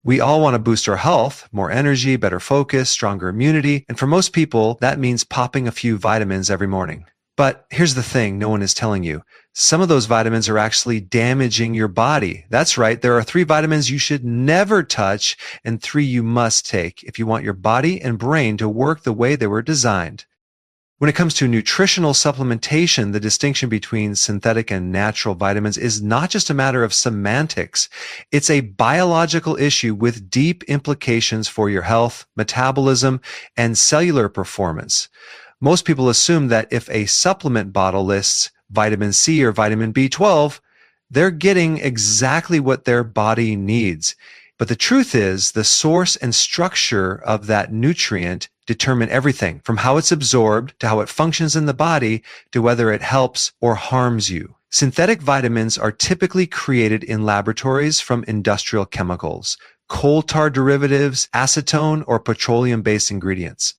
We all want to boost our health, more energy, better focus, stronger immunity, and for most people, that means popping a few vitamins every morning. But here's the thing no one is telling you. Some of those vitamins are actually damaging your body. That's right, there are 3 vitamins you should never touch and 3 you must take if you want your body and brain to work the way they were designed. When it comes to nutritional supplementation, the distinction between synthetic and natural vitamins is not just a matter of semantics. It's a biological issue with deep implications for your health, metabolism, and cellular performance. Most people assume that if a supplement bottle lists vitamin C or vitamin B12, they're getting exactly what their body needs. But the truth is, the source and structure of that nutrient determine everything from how it's absorbed to how it functions in the body to whether it helps or harms you. Synthetic vitamins are typically created in laboratories from industrial chemicals, coal tar derivatives, acetone, or petroleum-based ingredients.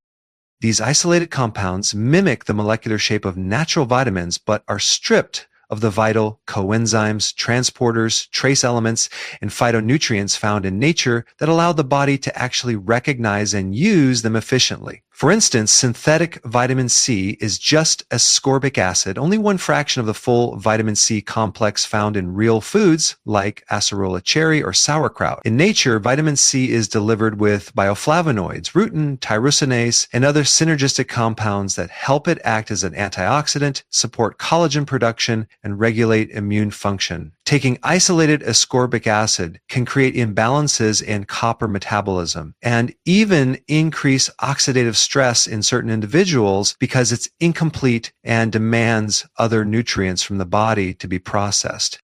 These isolated compounds mimic the molecular shape of natural vitamins but are stripped of the vital coenzymes, transporters, trace elements, and phytonutrients found in nature that allow the body to actually recognize and use them efficiently. For instance, synthetic vitamin C is just ascorbic acid, only one fraction of the full vitamin C complex found in real foods like acerola cherry or sauerkraut. In nature, vitamin C is delivered with bioflavonoids, rutin, tyrosinase, and other synergistic compounds that help it act as an antioxidant, support collagen production, and regulate immune function. Taking isolated ascorbic acid can create imbalances in copper metabolism and even increase oxidative stress in certain individuals because it's incomplete and demands other nutrients from the body to be processed.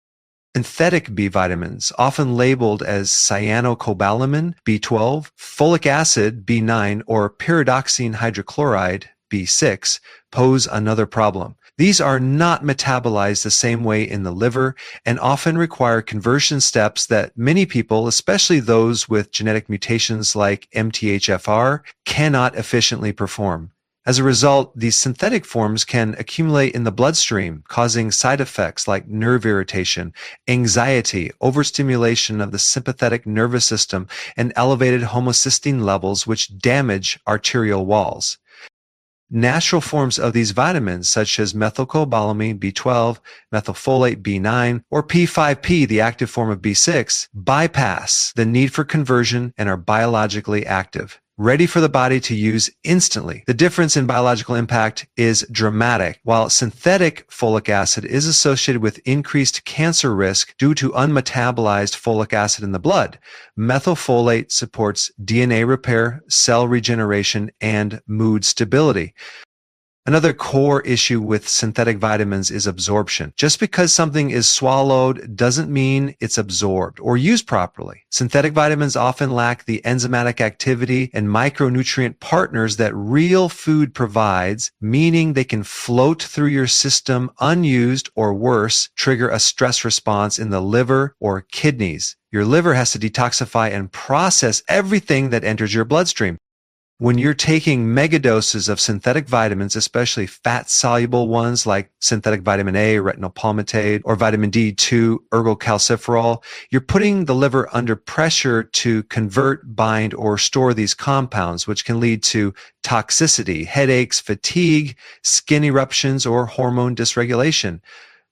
Synthetic B vitamins, often labeled as cyanocobalamin, B12, folic acid, B9, or pyridoxine hydrochloride, B6, pose another problem. These are not metabolized the same way in the liver and often require conversion steps that many people, especially those with genetic mutations like MTHFR, cannot efficiently perform. As a result, these synthetic forms can accumulate in the bloodstream, causing side effects like nerve irritation, anxiety, overstimulation of the sympathetic nervous system, and elevated homocysteine levels which damage arterial walls. Natural forms of these vitamins, such as methylcobalamin B12, methylfolate B9, or P5P, the active form of B6, bypass the need for conversion and are biologically active, ready for the body to use instantly. The difference in biological impact is dramatic. While synthetic folic acid is associated with increased cancer risk due to unmetabolized folic acid in the blood, methylfolate supports DNA repair, cell regeneration, and mood stability. Another core issue with synthetic vitamins is absorption. Just because something is swallowed doesn't mean it's absorbed or used properly. Synthetic vitamins often lack the enzymatic activity and micronutrient partners that real food provides, meaning they can float through your system unused or worse, trigger a stress response in the liver or kidneys. Your liver has to detoxify and process everything that enters your bloodstream. When you're taking megadoses of synthetic vitamins, especially fat-soluble ones like synthetic vitamin A, retinol palmitate, or vitamin D2, ergocalciferol, you're putting the liver under pressure to convert, bind, or store these compounds, which can lead to toxicity, headaches, fatigue, skin eruptions, or hormone dysregulation.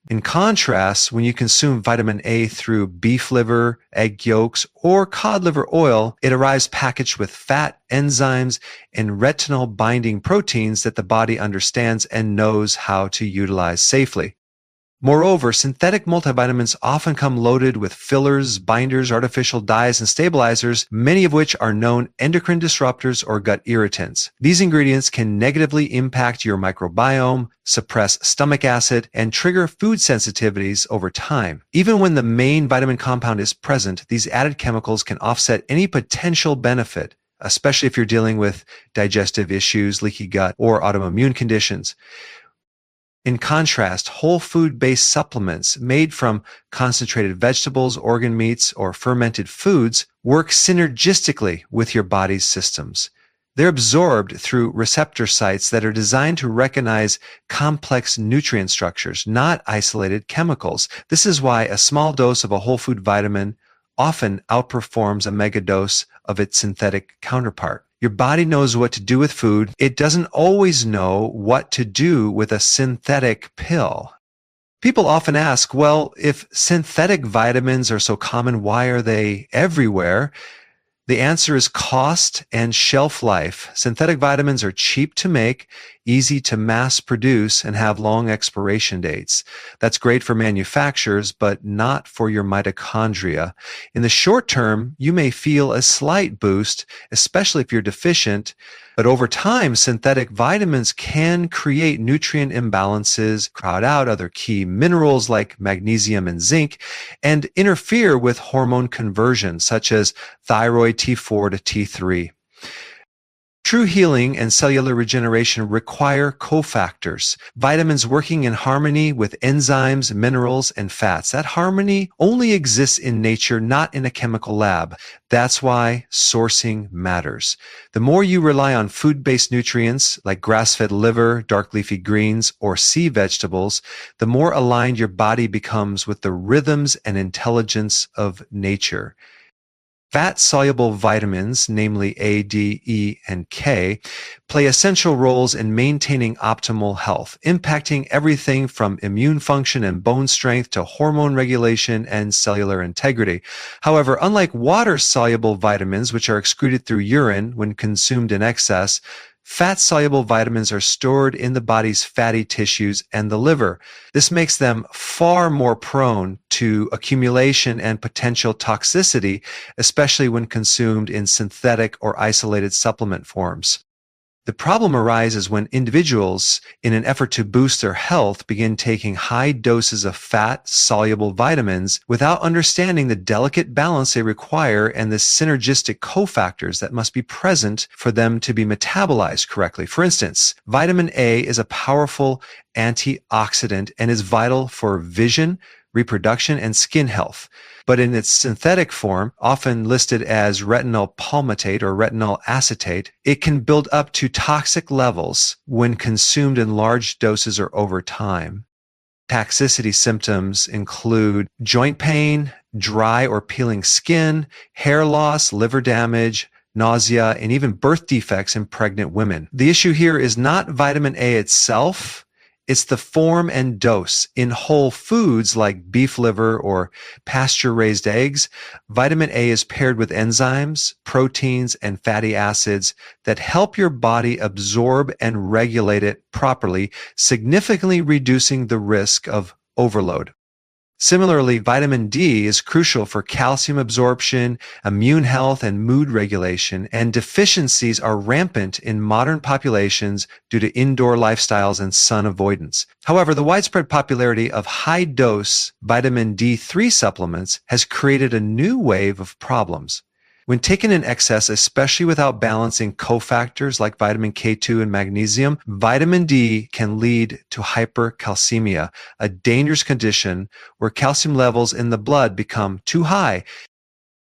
In contrast, when you consume vitamin A through beef liver, egg yolks, or cod liver oil, it arrives packaged with fat, enzymes, and retinol-binding proteins that the body understands and knows how to utilize safely. Moreover, synthetic multivitamins often come loaded with fillers, binders, artificial dyes, and stabilizers, many of which are known endocrine disruptors or gut irritants. These ingredients can negatively impact your microbiome, suppress stomach acid, and trigger food sensitivities over time. Even when the main vitamin compound is present, these added chemicals can offset any potential benefit, especially if you're dealing with digestive issues, leaky gut, or autoimmune conditions. In contrast, whole food-based supplements made from concentrated vegetables, organ meats, or fermented foods work synergistically with your body's systems. They're absorbed through receptor sites that are designed to recognize complex nutrient structures, not isolated chemicals. This is why a small dose of a whole food vitamin, often outperforms a megadose of its synthetic counterpart. Your body knows what to do with food. It doesn't always know what to do with a synthetic pill. People often ask, well, if synthetic vitamins are so common, why are they everywhere? The answer is cost and shelf life. Synthetic vitamins are cheap to make, easy to mass produce, and have long expiration dates. That's great for manufacturers, but not for your mitochondria. In the short term, you may feel a slight boost, especially if you're deficient, but over time, synthetic vitamins can create nutrient imbalances, crowd out other key minerals like magnesium and zinc, and interfere with hormone conversion, such as thyroid T4 to T3. True healing and cellular regeneration require cofactors, vitamins working in harmony with enzymes, minerals, and fats. That harmony only exists in nature, not in a chemical lab. That's why sourcing matters. The more you rely on food-based nutrients like grass-fed liver, dark leafy greens, or sea vegetables, the more aligned your body becomes with the rhythms and intelligence of nature. Fat-soluble vitamins, namely A, D, E, and K, play essential roles in maintaining optimal health, impacting everything from immune function and bone strength to hormone regulation and cellular integrity. However, unlike water-soluble vitamins, which are excreted through urine when consumed in excess, fat-soluble vitamins are stored in the body's fatty tissues and the liver. This makes them far more prone to accumulation and potential toxicity, especially when consumed in synthetic or isolated supplement forms. The problem arises when individuals, in an effort to boost their health, begin taking high doses of fat-soluble vitamins without understanding the delicate balance they require and the synergistic cofactors that must be present for them to be metabolized correctly. For instance, vitamin A is a powerful antioxidant and is vital for vision, reproduction, and skin health. But in its synthetic form, often listed as retinol palmitate or retinol acetate, it can build up to toxic levels when consumed in large doses or over time. Toxicity symptoms include joint pain, dry or peeling skin, hair loss, liver damage, nausea, and even birth defects in pregnant women. The issue here is not vitamin A itself. It's the form and dose. In whole foods like beef liver or pasture-raised eggs, vitamin A is paired with enzymes, proteins, and fatty acids that help your body absorb and regulate it properly, significantly reducing the risk of overload. Similarly, vitamin D is crucial for calcium absorption, immune health, and mood regulation, and deficiencies are rampant in modern populations due to indoor lifestyles and sun avoidance. However, the widespread popularity of high-dose vitamin D3 supplements has created a new wave of problems. When taken in excess, especially without balancing cofactors like vitamin K2 and magnesium, vitamin D can lead to hypercalcemia, a dangerous condition where calcium levels in the blood become too high.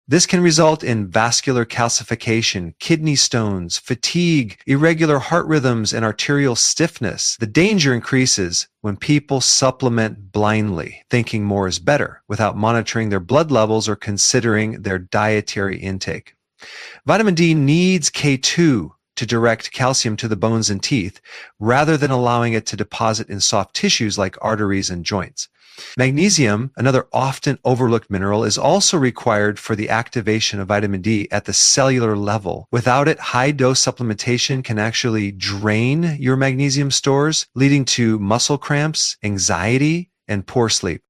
This can result in vascular calcification, kidney stones, fatigue, irregular heart rhythms, and arterial stiffness. The danger increases when people supplement blindly, thinking more is better, without monitoring their blood levels or considering their dietary intake. Vitamin D needs K2 to direct calcium to the bones and teeth, rather than allowing it to deposit in soft tissues like arteries and joints. Magnesium, another often overlooked mineral, is also required for the activation of vitamin D at the cellular level. Without it, high-dose supplementation can actually drain your magnesium stores, leading to muscle cramps, anxiety, and poor sleep.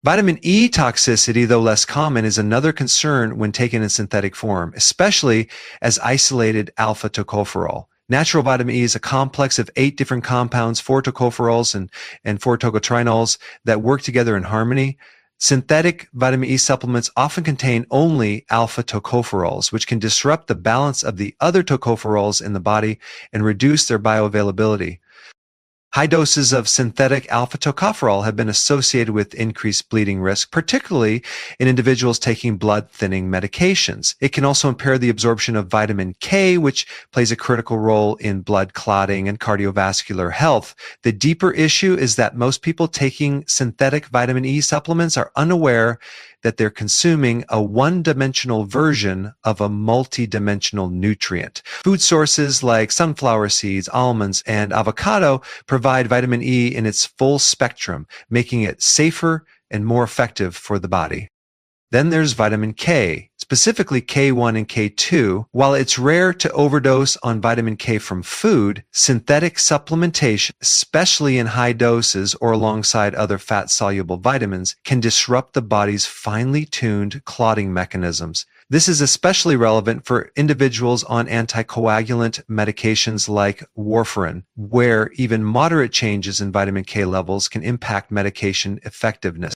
Vitamin E toxicity, though less common, is another concern when taken in synthetic form, especially as isolated alpha tocopherol. Natural vitamin E is a complex of 8 different compounds, 4 tocopherols and 4 tocotrienols that work together in harmony. Synthetic vitamin E supplements often contain only alpha tocopherols, which can disrupt the balance of the other tocopherols in the body and reduce their bioavailability. High doses of synthetic alpha tocopherol have been associated with increased bleeding risk, particularly in individuals taking blood-thinning medications. It can also impair the absorption of vitamin K, which plays a critical role in blood clotting and cardiovascular health. The deeper issue is that most people taking synthetic vitamin E supplements are unaware that they're consuming a one-dimensional version of a multi-dimensional nutrient. Food sources like sunflower seeds, almonds, and avocado provide vitamin E in its full spectrum, making it safer and more effective for the body. Then there's vitamin K, specifically K1 and K2. While it's rare to overdose on vitamin K from food, synthetic supplementation, especially in high doses or alongside other fat-soluble vitamins, can disrupt the body's finely tuned clotting mechanisms. This is especially relevant for individuals on anticoagulant medications like warfarin, where even moderate changes in vitamin K levels can impact medication effectiveness.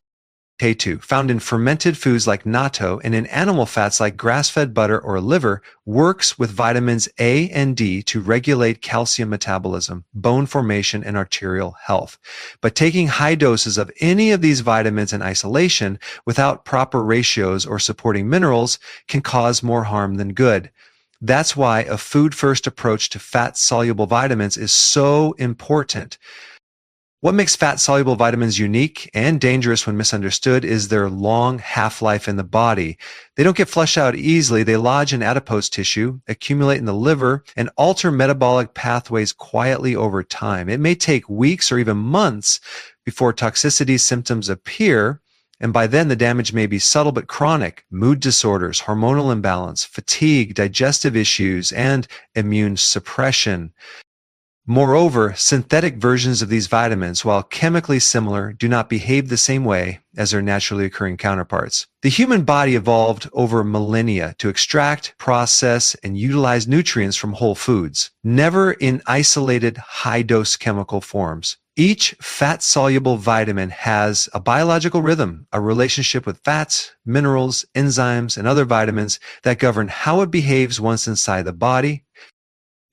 K2, found in fermented foods like natto and in animal fats like grass-fed butter or liver, works with vitamins A and D to regulate calcium metabolism, bone formation, and arterial health. But taking high doses of any of these vitamins in isolation without proper ratios or supporting minerals can cause more harm than good. That's why a food-first approach to fat-soluble vitamins is so important. What makes fat-soluble vitamins unique and dangerous when misunderstood is their long half-life in the body. They don't get flushed out easily. They lodge in adipose tissue, accumulate in the liver, and alter metabolic pathways quietly over time. It may take weeks or even months before toxicity symptoms appear, and by then the damage may be subtle but chronic. Mood disorders, hormonal imbalance, fatigue, digestive issues, and immune suppression. Moreover, synthetic versions of these vitamins, while chemically similar, do not behave the same way as their naturally occurring counterparts. The human body evolved over millennia to extract, process, and utilize nutrients from whole foods, never in isolated high-dose chemical forms. Each fat-soluble vitamin has a biological rhythm, a relationship with fats, minerals, enzymes, and other vitamins that govern how it behaves once inside the body.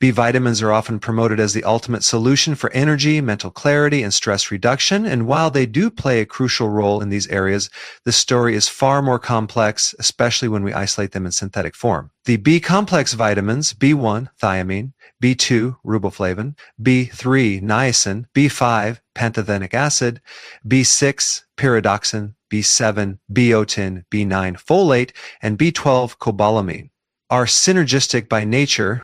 B vitamins are often promoted as the ultimate solution for energy, mental clarity, and stress reduction, and while they do play a crucial role in these areas, the story is far more complex, especially when we isolate them in synthetic form. The B-complex vitamins, B1, thiamine, B2, riboflavin, B3, niacin, B5, pantothenic acid, B6, pyridoxine, B7, biotin, B9, folate, and B12, cobalamin, are synergistic by nature.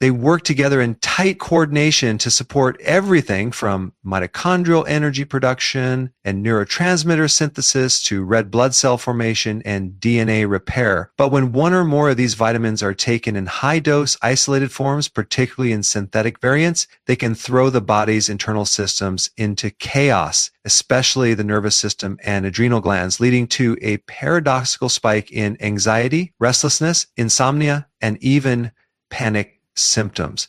They work together in tight coordination to support everything from mitochondrial energy production and neurotransmitter synthesis to red blood cell formation and DNA repair. But when one or more of these vitamins are taken in high-dose, isolated forms, particularly in synthetic variants, they can throw the body's internal systems into chaos, especially the nervous system and adrenal glands, leading to a paradoxical spike in anxiety, restlessness, insomnia, and even panic symptoms.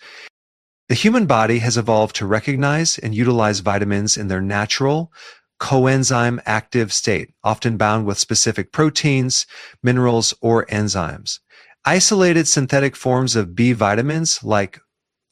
The human body has evolved to recognize and utilize vitamins in their natural, coenzyme active state, often bound with specific proteins, minerals, or enzymes. Isolated synthetic forms of B vitamins like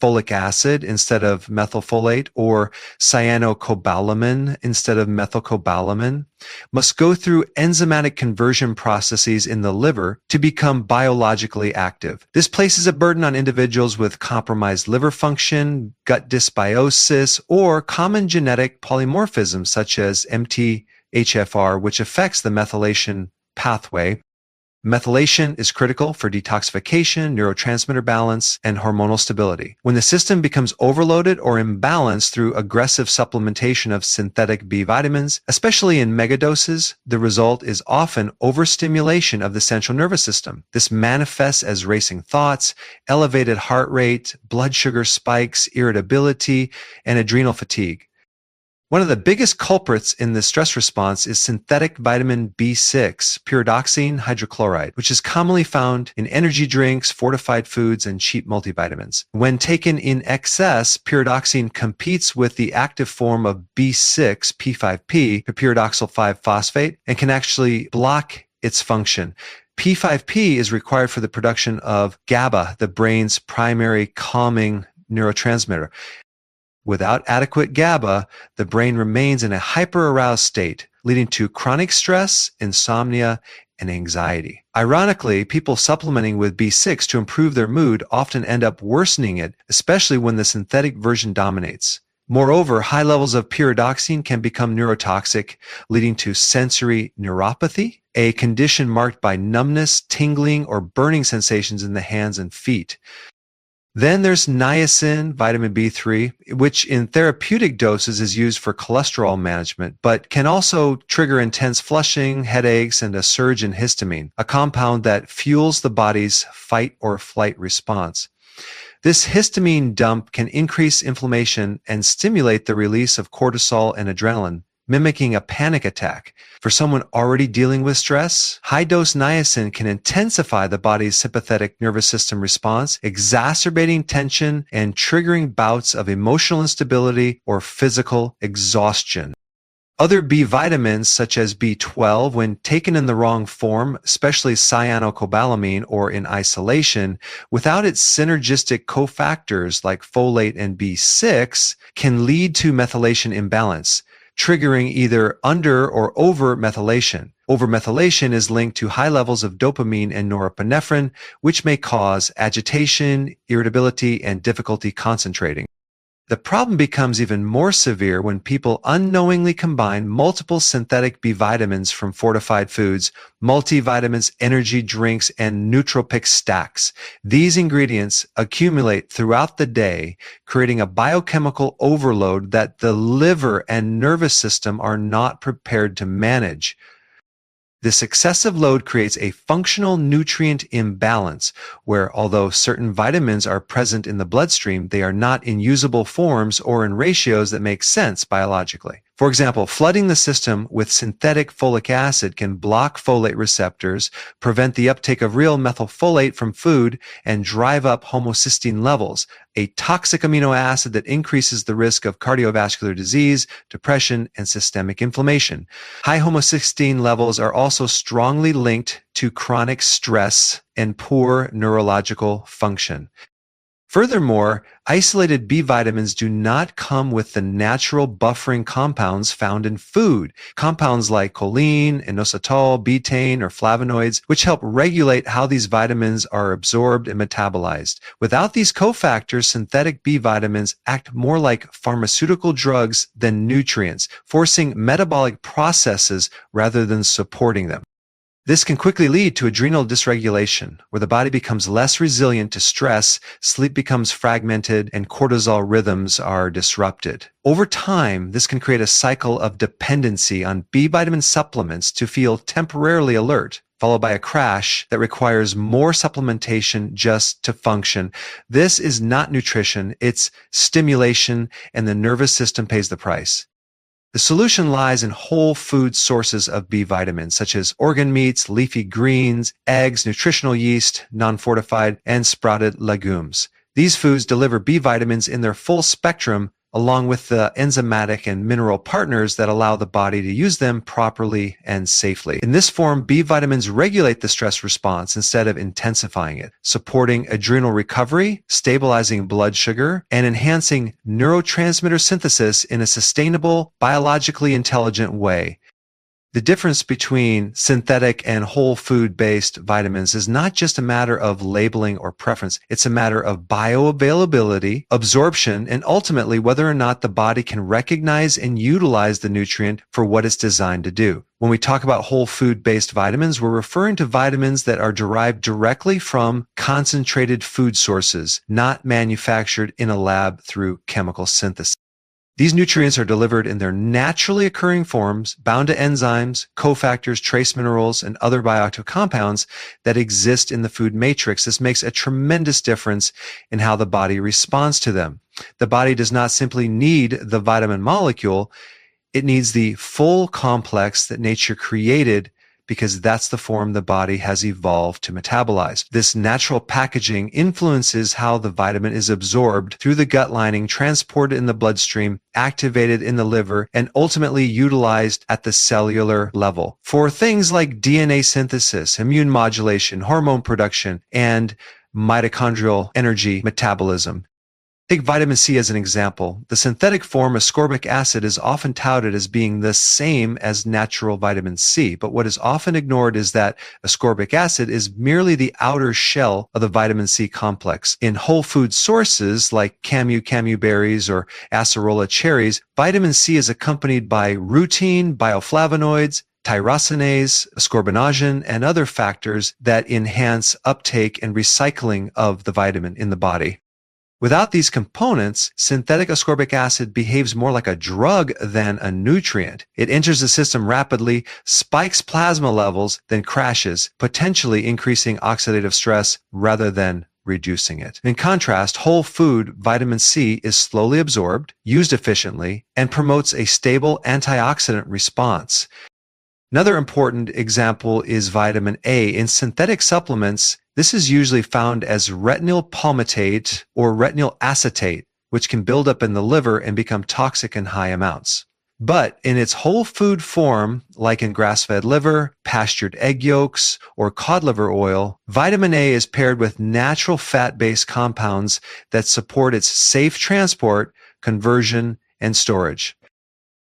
folic acid instead of methylfolate or cyanocobalamin instead of methylcobalamin must go through enzymatic conversion processes in the liver to become biologically active. This places a burden on individuals with compromised liver function, gut dysbiosis, or common genetic polymorphisms such as MTHFR, which affects the methylation pathway. Methylation is critical for detoxification, neurotransmitter balance, and hormonal stability. When the system becomes overloaded or imbalanced through aggressive supplementation of synthetic B vitamins, especially in megadoses, the result is often overstimulation of the central nervous system. This manifests as racing thoughts, elevated heart rate, blood sugar spikes, irritability, and adrenal fatigue. One of the biggest culprits in the stress response is synthetic vitamin B6, pyridoxine hydrochloride, which is commonly found in energy drinks, fortified foods, and cheap multivitamins. When taken in excess, pyridoxine competes with the active form of B6, P5P, pyridoxal 5-phosphate, and can actually block its function. P5P is required for the production of GABA, the brain's primary calming neurotransmitter. Without adequate GABA, the brain remains in a hyper-aroused state, leading to chronic stress, insomnia, and anxiety. Ironically, people supplementing with B6 to improve their mood often end up worsening it, especially when the synthetic version dominates. Moreover, high levels of pyridoxine can become neurotoxic, leading to sensory neuropathy, a condition marked by numbness, tingling, or burning sensations in the hands and feet. Then there's niacin, vitamin B3, which in therapeutic doses is used for cholesterol management, but can also trigger intense flushing, headaches, and a surge in histamine, a compound that fuels the body's fight or flight response. This histamine dump can increase inflammation and stimulate the release of cortisol and adrenaline, mimicking a panic attack. For someone already dealing with stress, high-dose niacin can intensify the body's sympathetic nervous system response, exacerbating tension and triggering bouts of emotional instability or physical exhaustion. Other B vitamins, such as B12, when taken in the wrong form, especially cyanocobalamin or in isolation, without its synergistic cofactors like folate and B6, can lead to methylation imbalance, triggering either under or over methylation. Overmethylation is linked to high levels of dopamine and norepinephrine, which may cause agitation, irritability, and difficulty concentrating. The problem becomes even more severe when people unknowingly combine multiple synthetic B vitamins from fortified foods, multivitamins, energy drinks, and nootropic stacks. These ingredients accumulate throughout the day, creating a biochemical overload that the liver and nervous system are not prepared to manage. This excessive load creates a functional nutrient imbalance where, although certain vitamins are present in the bloodstream, they are not in usable forms or in ratios that make sense biologically. For example, flooding the system with synthetic folic acid can block folate receptors, prevent the uptake of real methylfolate from food, and drive up homocysteine levels, a toxic amino acid that increases the risk of cardiovascular disease, depression, and systemic inflammation. High homocysteine levels are also strongly linked to chronic stress and poor neurological function. Furthermore, isolated B vitamins do not come with the natural buffering compounds found in food, compounds like choline, inositol, betaine, or flavonoids, which help regulate how these vitamins are absorbed and metabolized. Without these cofactors, synthetic B vitamins act more like pharmaceutical drugs than nutrients, forcing metabolic processes rather than supporting them. This can quickly lead to adrenal dysregulation, where the body becomes less resilient to stress, sleep becomes fragmented, and cortisol rhythms are disrupted. Over time, this can create a cycle of dependency on B vitamin supplements to feel temporarily alert, followed by a crash that requires more supplementation just to function. This is not nutrition, it's stimulation, and the nervous system pays the price. The solution lies in whole food sources of B vitamins, such as organ meats, leafy greens, eggs, nutritional yeast, non-fortified, and sprouted legumes. These foods deliver B vitamins in their full spectrum, along with the enzymatic and mineral partners that allow the body to use them properly and safely. In this form, B vitamins regulate the stress response instead of intensifying it, supporting adrenal recovery, stabilizing blood sugar, and enhancing neurotransmitter synthesis in a sustainable, biologically intelligent way. The difference between synthetic and whole food-based vitamins is not just a matter of labeling or preference. It's a matter of bioavailability, absorption, and ultimately whether or not the body can recognize and utilize the nutrient for what it's designed to do. When we talk about whole food-based vitamins, we're referring to vitamins that are derived directly from concentrated food sources, not manufactured in a lab through chemical synthesis. These nutrients are delivered in their naturally occurring forms, bound to enzymes, cofactors, trace minerals, and other bioactive compounds that exist in the food matrix. This makes a tremendous difference in how the body responds to them. The body does not simply need the vitamin molecule, it needs the full complex that nature created, because that's the form the body has evolved to metabolize. This natural packaging influences how the vitamin is absorbed through the gut lining, transported in the bloodstream, activated in the liver, and ultimately utilized at the cellular level for things like DNA synthesis, immune modulation, hormone production, and mitochondrial energy metabolism. Take vitamin C as an example. The synthetic form ascorbic acid is often touted as being the same as natural vitamin C, but what is often ignored is that ascorbic acid is merely the outer shell of the vitamin C complex. In whole food sources like camu berries or acerola cherries, vitamin C is accompanied by rutin, bioflavonoids, tyrosinase, ascorbinogen, and other factors that enhance uptake and recycling of the vitamin in the body. Without these components, synthetic ascorbic acid behaves more like a drug than a nutrient. It enters the system rapidly, spikes plasma levels, then crashes, potentially increasing oxidative stress rather than reducing it. In contrast, whole food vitamin C is slowly absorbed, used efficiently, and promotes a stable antioxidant response. Another important example is vitamin A. In synthetic supplements, this is usually found as retinyl palmitate or retinyl acetate, which can build up in the liver and become toxic in high amounts. But in its whole food form, like in grass-fed liver, pastured egg yolks, or cod liver oil, vitamin A is paired with natural fat-based compounds that support its safe transport, conversion, and storage.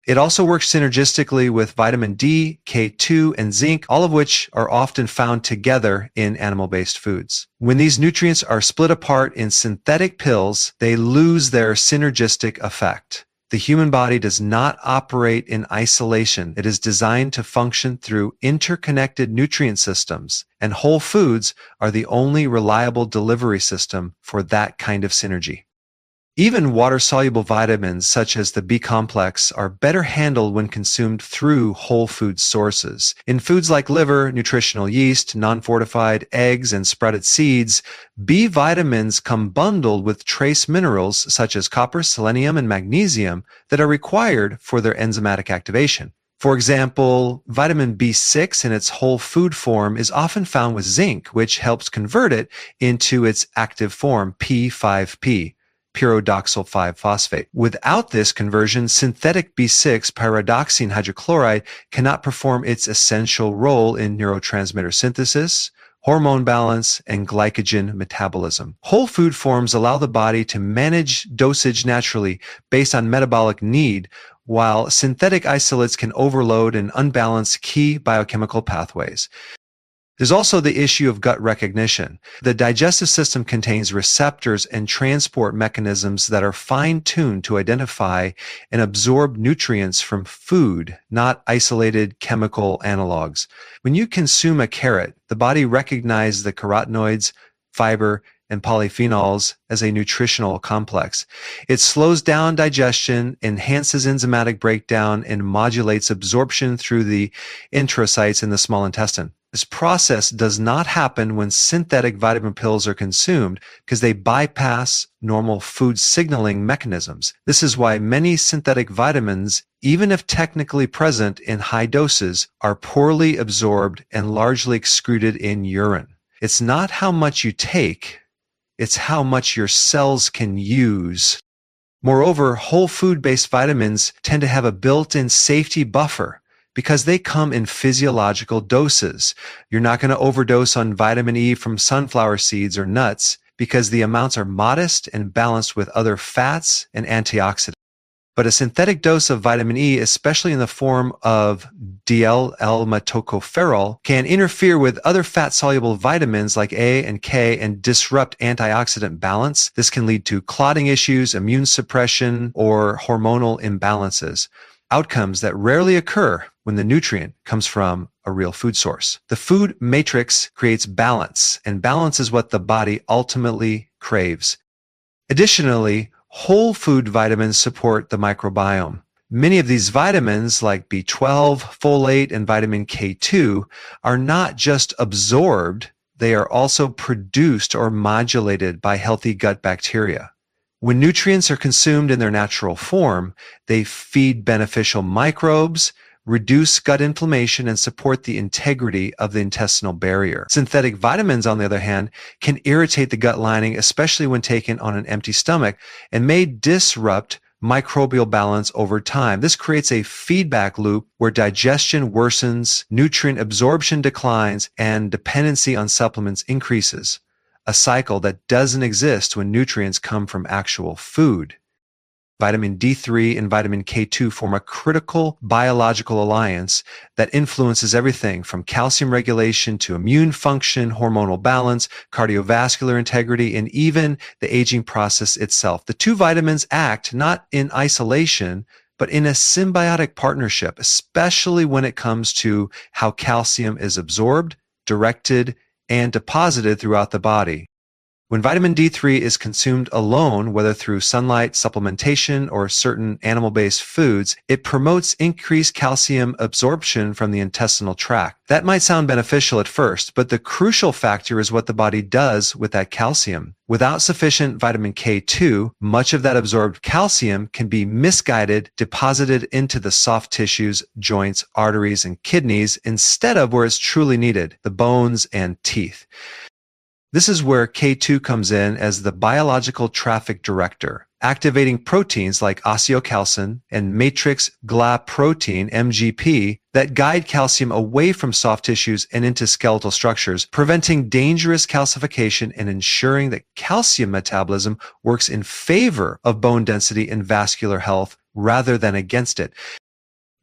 It also works synergistically with vitamin D, K2, and zinc, all of which are often found together in animal-based foods. When these nutrients are split apart in synthetic pills, they lose their synergistic effect. The human body does not operate in isolation. It is designed to function through interconnected nutrient systems, and whole foods are the only reliable delivery system for that kind of synergy. Even water-soluble vitamins such as the B complex are better handled when consumed through whole food sources. In foods like liver, nutritional yeast, non-fortified eggs, and sprouted seeds, B vitamins come bundled with trace minerals such as copper, selenium, and magnesium that are required for their enzymatic activation. For example, vitamin B6 in its whole food form is often found with zinc, which helps convert it into its active form, P5P. Pyridoxal 5-phosphate. Without this conversion, synthetic B6 pyridoxine hydrochloride cannot perform its essential role in neurotransmitter synthesis, hormone balance, and glycogen metabolism. Whole food forms allow the body to manage dosage naturally based on metabolic need, while synthetic isolates can overload and unbalance key biochemical pathways. There's also the issue of gut recognition. The digestive system contains receptors and transport mechanisms that are fine-tuned to identify and absorb nutrients from food, not isolated chemical analogs. When you consume a carrot, the body recognizes the carotenoids, fiber, and polyphenols as a nutritional complex. It slows down digestion, enhances enzymatic breakdown, and modulates absorption through the enterocytes in the small intestine. This process does not happen when synthetic vitamin pills are consumed because they bypass normal food signaling mechanisms. This is why many synthetic vitamins, even if technically present in high doses, are poorly absorbed and largely excreted in urine. It's not how much you take, it's how much your cells can use. Moreover, whole food-based vitamins tend to have a built-in safety buffer, because they come in physiological doses. You're not going to overdose on vitamin E from sunflower seeds or nuts because the amounts are modest and balanced with other fats and antioxidants. But a synthetic dose of vitamin E, especially in the form of D-L-L-methyltocopherol, can interfere with other fat-soluble vitamins like A and K and disrupt antioxidant balance. This can lead to clotting issues, immune suppression, or hormonal imbalances. Outcomes that rarely occur when the nutrient comes from a real food source. The food matrix creates balance, and balance is what the body ultimately craves. Additionally, whole food vitamins support the microbiome. Many of these vitamins, like B12, folate, and vitamin K2, are not just absorbed, they are also produced or modulated by healthy gut bacteria. When nutrients are consumed in their natural form, they feed beneficial microbes, reduce gut inflammation, and support the integrity of the intestinal barrier. Synthetic vitamins, on the other hand, can irritate the gut lining, especially when taken on an empty stomach, and may disrupt microbial balance over time. This creates a feedback loop where digestion worsens, nutrient absorption declines, and dependency on supplements increases. a cycle that doesn't exist when nutrients come from actual food. Vitamin D3 and vitamin K2 form a critical biological alliance that influences everything from calcium regulation to immune function, hormonal balance, cardiovascular integrity, and even the aging process itself. The two vitamins act not in isolation, but in a symbiotic partnership, especially when it comes to how calcium is absorbed, directed, and deposited throughout the body. When vitamin D3 is consumed alone, whether through sunlight, supplementation, or certain animal-based foods, it promotes increased calcium absorption from the intestinal tract. That might sound beneficial at first, but the crucial factor is what the body does with that calcium. Without sufficient vitamin K2, much of that absorbed calcium can be misguided, deposited into the soft tissues, joints, arteries, and kidneys instead of where it's truly needed, the bones and teeth. This is where K2 comes in as the biological traffic director, activating proteins like osteocalcin and matrix glycoprotein MGP that guide calcium away from soft tissues and into skeletal structures, preventing dangerous calcification and ensuring that calcium metabolism works in favor of bone density and vascular health rather than against it.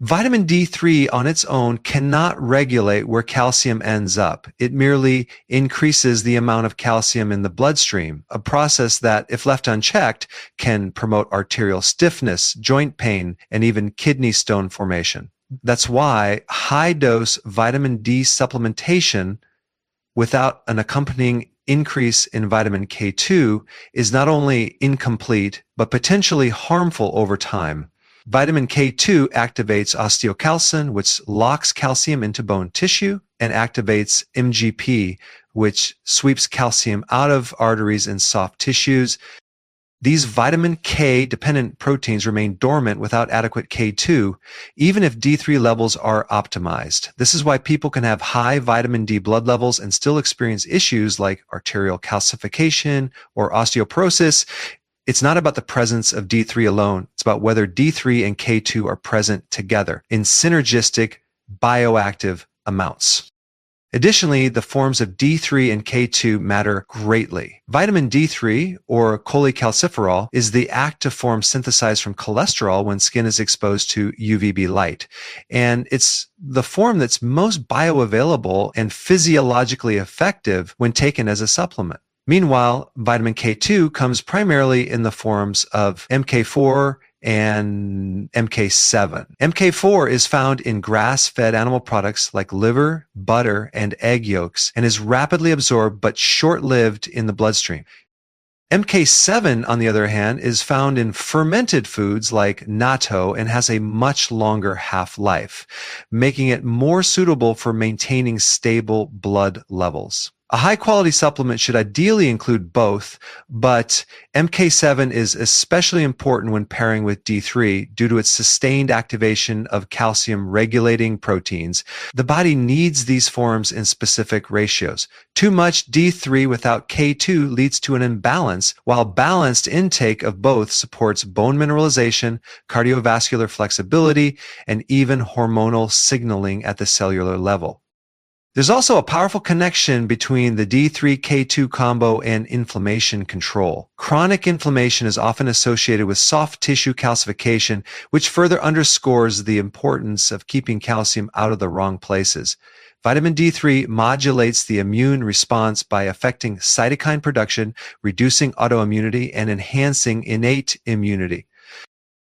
Vitamin D3 on its own cannot regulate where calcium ends up. It merely increases the amount of calcium in the bloodstream, a process that, if left unchecked, can promote arterial stiffness, joint pain, and even kidney stone formation. That's why high-dose vitamin D supplementation without an accompanying increase in vitamin K2 is not only incomplete, but potentially harmful over time. Vitamin K2 activates osteocalcin, which locks calcium into bone tissue, and activates MGP, which sweeps calcium out of arteries and soft tissues. These vitamin K-dependent proteins remain dormant without adequate K2, even if D3 levels are optimized. This is why people can have high vitamin D blood levels and still experience issues like arterial calcification or osteoporosis. It's not about the presence of D3 alone. It's about whether D3 and K2 are present together in synergistic bioactive amounts. Additionally, the forms of D3 and K2 matter greatly. Vitamin D3, or cholecalciferol, is the active form synthesized from cholesterol when skin is exposed to UVB light. And it's the form that's most bioavailable and physiologically effective when taken as a supplement. Meanwhile, vitamin K2 comes primarily in the forms of MK4 and MK7. MK4 is found in grass-fed animal products like liver, butter, and egg yolks and is rapidly absorbed but short-lived in the bloodstream. MK7, on the other hand, is found in fermented foods like natto and has a much longer half-life, making it more suitable for maintaining stable blood levels. A high-quality supplement should ideally include both, but MK7 is especially important when pairing with D3 due to its sustained activation of calcium-regulating proteins. The body needs these forms in specific ratios. Too much D3 without K2 leads to an imbalance, while balanced intake of both supports bone mineralization, cardiovascular flexibility, and even hormonal signaling at the cellular level. There's also a powerful connection between the D3-K2 combo and inflammation control. Chronic inflammation is often associated with soft tissue calcification, which further underscores the importance of keeping calcium out of the wrong places. Vitamin D3 modulates the immune response by affecting cytokine production, reducing autoimmunity, and enhancing innate immunity.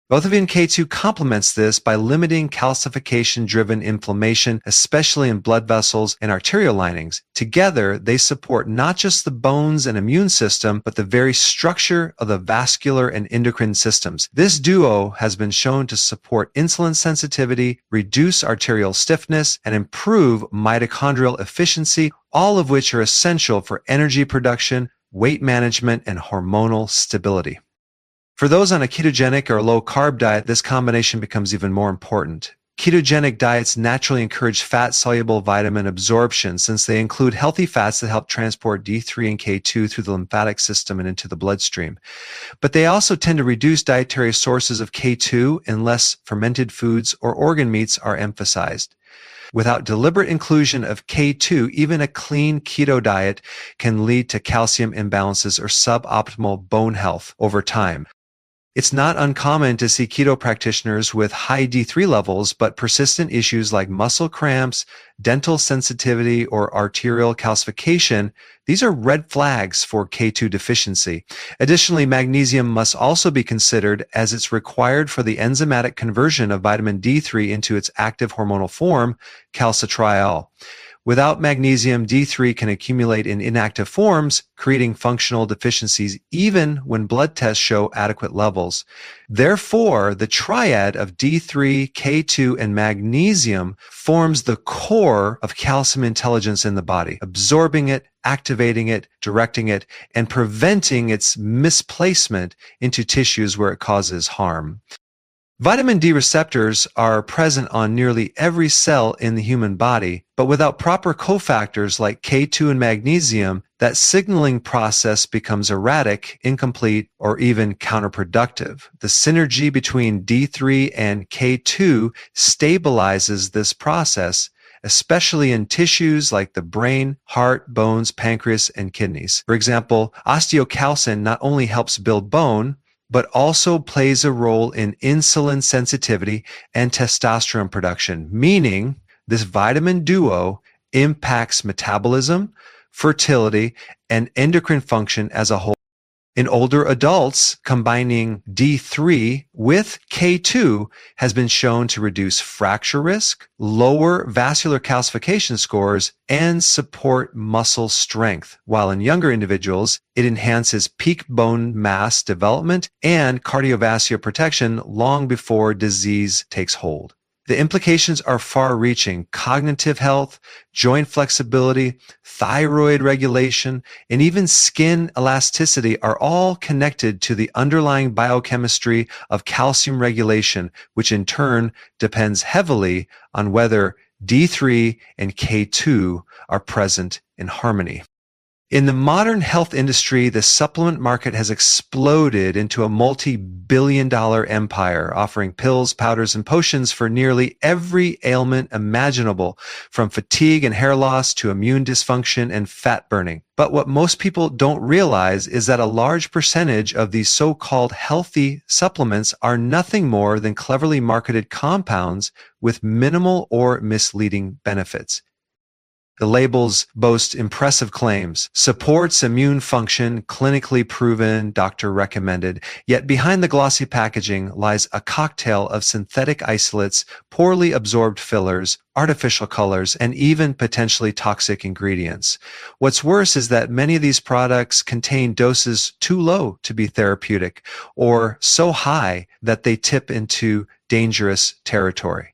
Both-of-in K2 complements this by limiting calcification-driven inflammation, especially in blood vessels and arterial linings. Together, they support not just the bones and immune system, but the very structure of the vascular and endocrine systems. This duo has been shown to support insulin sensitivity, reduce arterial stiffness, and improve mitochondrial efficiency, all of which are essential for energy production, weight management, and hormonal stability. For those on a ketogenic or low-carb diet, this combination becomes even more important. Ketogenic diets naturally encourage fat-soluble vitamin absorption since they include healthy fats that help transport D3 and K2 through the lymphatic system and into the bloodstream. But they also tend to reduce dietary sources of K2 unless fermented foods or organ meats are emphasized. Without deliberate inclusion of K2, even a clean keto diet can lead to calcium imbalances or suboptimal bone health over time. It's not uncommon to see keto practitioners with high D3 levels, but persistent issues like muscle cramps, dental sensitivity, or arterial calcification. These are red flags for K2 deficiency. Additionally, magnesium must also be considered as it's required for the enzymatic conversion of vitamin D3 into its active hormonal form, calcitriol. Without magnesium, D3 can accumulate in inactive forms, creating functional deficiencies even when blood tests show adequate levels. Therefore, the triad of D3, K2, and magnesium forms the core of calcium intelligence in the body, absorbing it, activating it, directing it, and preventing its misplacement into tissues where it causes harm. Vitamin D receptors are present on nearly every cell in the human body, but without proper cofactors like K2 and magnesium, that signaling process becomes erratic, incomplete, or even counterproductive. The synergy between D3 and K2 stabilizes this process, especially in tissues like the brain, heart, bones, pancreas, and kidneys. For example, osteocalcin not only helps build bone, but also plays a role in insulin sensitivity and testosterone production, meaning this vitamin duo impacts metabolism, fertility, and endocrine function as a whole. In older adults, combining D3 with K2 has been shown to reduce fracture risk, lower vascular calcification scores, and support muscle strength, while in younger individuals, it enhances peak bone mass development and cardiovascular protection long before disease takes hold. The implications are far-reaching. Cognitive health, joint flexibility, thyroid regulation, and even skin elasticity are all connected to the underlying biochemistry of calcium regulation, which in turn depends heavily on whether D3 and K2 are present in harmony. In the modern health industry, the supplement market has exploded into a multi-billion-dollar empire, offering pills, powders, and potions for nearly every ailment imaginable, from fatigue and hair loss to immune dysfunction and fat burning. But what most people don't realize is that a large percentage of these so-called healthy supplements are nothing more than cleverly marketed compounds with minimal or misleading benefits. The labels boast impressive claims, supports immune function, clinically proven, doctor recommended, yet behind the glossy packaging lies a cocktail of synthetic isolates, poorly absorbed fillers, artificial colors, and even potentially toxic ingredients. What's worse is that many of these products contain doses too low to be therapeutic, or so high that they tip into dangerous territory.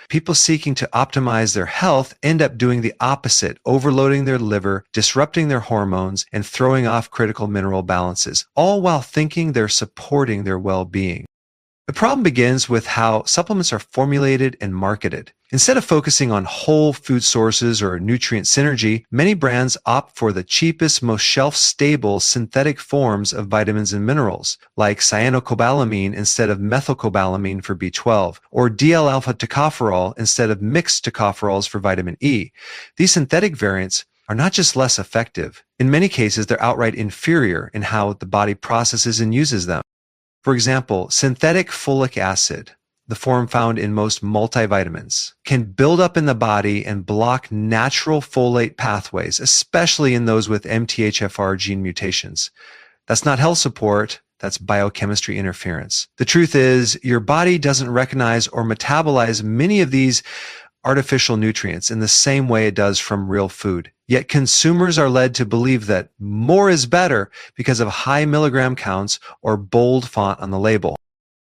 People seeking to optimize their health end up doing the opposite, overloading their liver, disrupting their hormones, and throwing off critical mineral balances, all while thinking they're supporting their well-being. The problem begins with how supplements are formulated and marketed. Instead of focusing on whole food sources or nutrient synergy, many brands opt for the cheapest, most shelf-stable synthetic forms of vitamins and minerals, like cyanocobalamin instead of methylcobalamin for B12, or DL-alpha tocopherol instead of mixed tocopherols for vitamin E. These synthetic variants are not just less effective. In many cases, they're outright inferior in how the body processes and uses them. For example, synthetic folic acid, the form found in most multivitamins, can build up in the body and block natural folate pathways, especially in those with MTHFR gene mutations. That's not health support, that's biochemistry interference. The truth is, your body doesn't recognize or metabolize many of these artificial nutrients in the same way it does from real food. Yet consumers are led to believe that more is better because of high milligram counts or bold font on the label.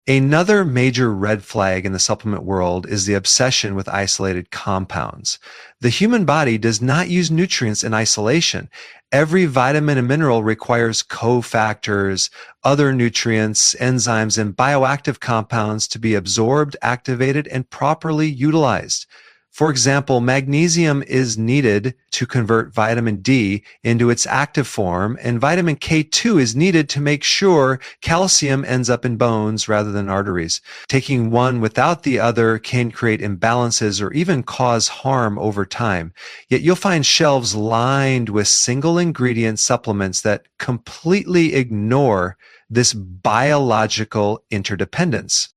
Another major red flag in the supplement world is the obsession with isolated compounds. The human body does not use nutrients in isolation. Every vitamin and mineral requires cofactors, other nutrients, enzymes, and bioactive compounds to be absorbed, activated, and properly utilized. For example, magnesium is needed to convert vitamin D into its active form, and vitamin K2 is needed to make sure calcium ends up in bones rather than arteries. Taking one without the other can create imbalances or even cause harm over time. Yet you'll find shelves lined with single ingredient supplements that completely ignore this biological interdependence.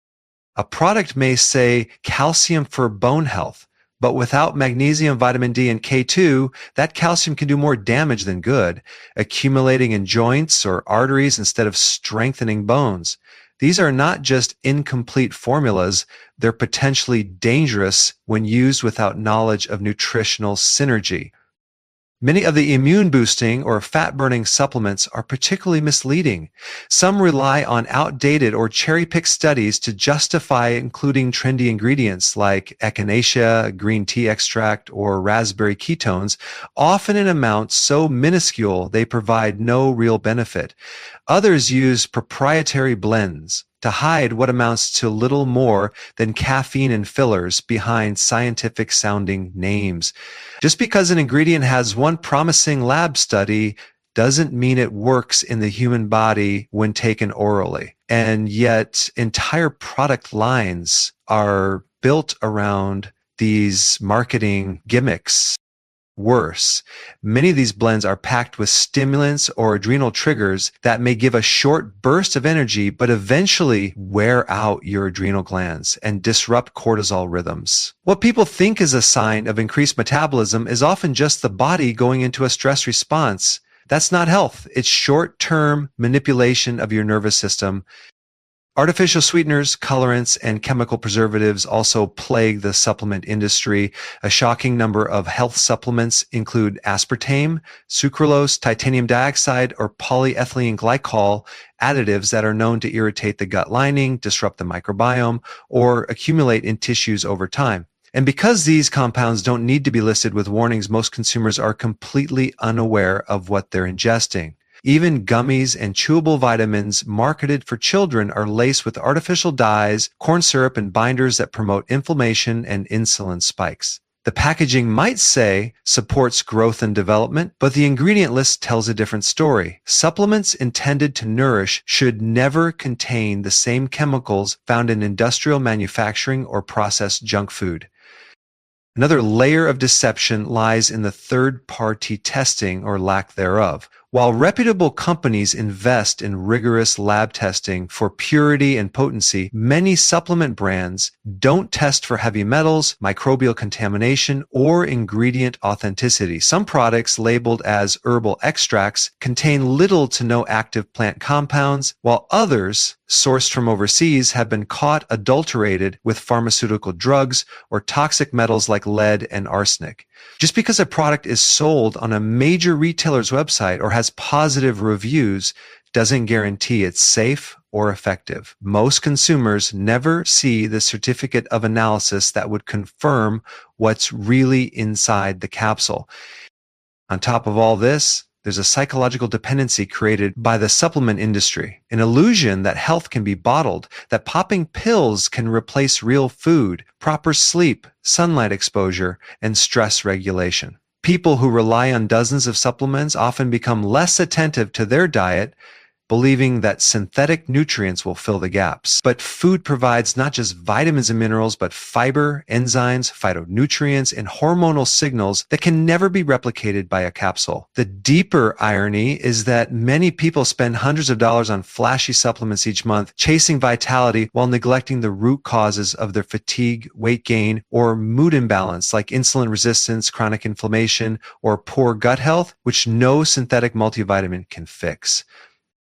A product may say calcium for bone health, but without magnesium, vitamin D, and K2, that calcium can do more damage than good, accumulating in joints or arteries instead of strengthening bones. These are not just incomplete formulas, they're potentially dangerous when used without knowledge of nutritional synergy. Many of the immune-boosting or fat-burning supplements are particularly misleading. Some rely on outdated or cherry-picked studies to justify including trendy ingredients like echinacea, green tea extract, or raspberry ketones, often in amounts so minuscule they provide no real benefit. Others use proprietary blends to hide what amounts to little more than caffeine and fillers behind scientific-sounding names. Just because an ingredient has one promising lab study doesn't mean it works in the human body when taken orally. And yet, entire product lines are built around these marketing gimmicks. Worse, many of these blends are packed with stimulants or adrenal triggers that may give a short burst of energy, but eventually wear out your adrenal glands and disrupt cortisol rhythms. What people think is a sign of increased metabolism is often just the body going into a stress response. That's not health. It's short-term manipulation of your nervous system. Artificial sweeteners, colorants, and chemical preservatives also plague the supplement industry. A shocking number of health supplements include aspartame, sucralose, titanium dioxide, or polyethylene glycol additives that are known to irritate the gut lining, disrupt the microbiome, or accumulate in tissues over time. And because these compounds don't need to be listed with warnings, most consumers are completely unaware of what they're ingesting. Even gummies and chewable vitamins marketed for children are laced with artificial dyes, corn syrup, and binders that promote inflammation and insulin spikes. The packaging might say supports growth and development, but the ingredient list tells a different story. Supplements intended to nourish should never contain the same chemicals found in industrial manufacturing or processed junk food. Another layer of deception lies in the third-party testing or lack thereof. While reputable companies invest in rigorous lab testing for purity and potency, many supplement brands don't test for heavy metals, microbial contamination, or ingredient authenticity. Some products labeled as herbal extracts contain little to no active plant compounds, while others, sourced from overseas, have been caught adulterated with pharmaceutical drugs or toxic metals like lead and arsenic. Just because a product is sold on a major retailer's website or has positive reviews doesn't guarantee it's safe or effective. Most consumers never see the certificate of analysis that would confirm what's really inside the capsule. On top of all this, there's a psychological dependency created by the supplement industry, an illusion that health can be bottled, that popping pills can replace real food, proper sleep, sunlight exposure, and stress regulation. People who rely on dozens of supplements often become less attentive to their diet, believing that synthetic nutrients will fill the gaps. But food provides not just vitamins and minerals, but fiber, enzymes, phytonutrients, and hormonal signals that can never be replicated by a capsule. The deeper irony is that many people spend hundreds of dollars on flashy supplements each month, chasing vitality while neglecting the root causes of their fatigue, weight gain, or mood imbalance like insulin resistance, chronic inflammation, or poor gut health, which no synthetic multivitamin can fix.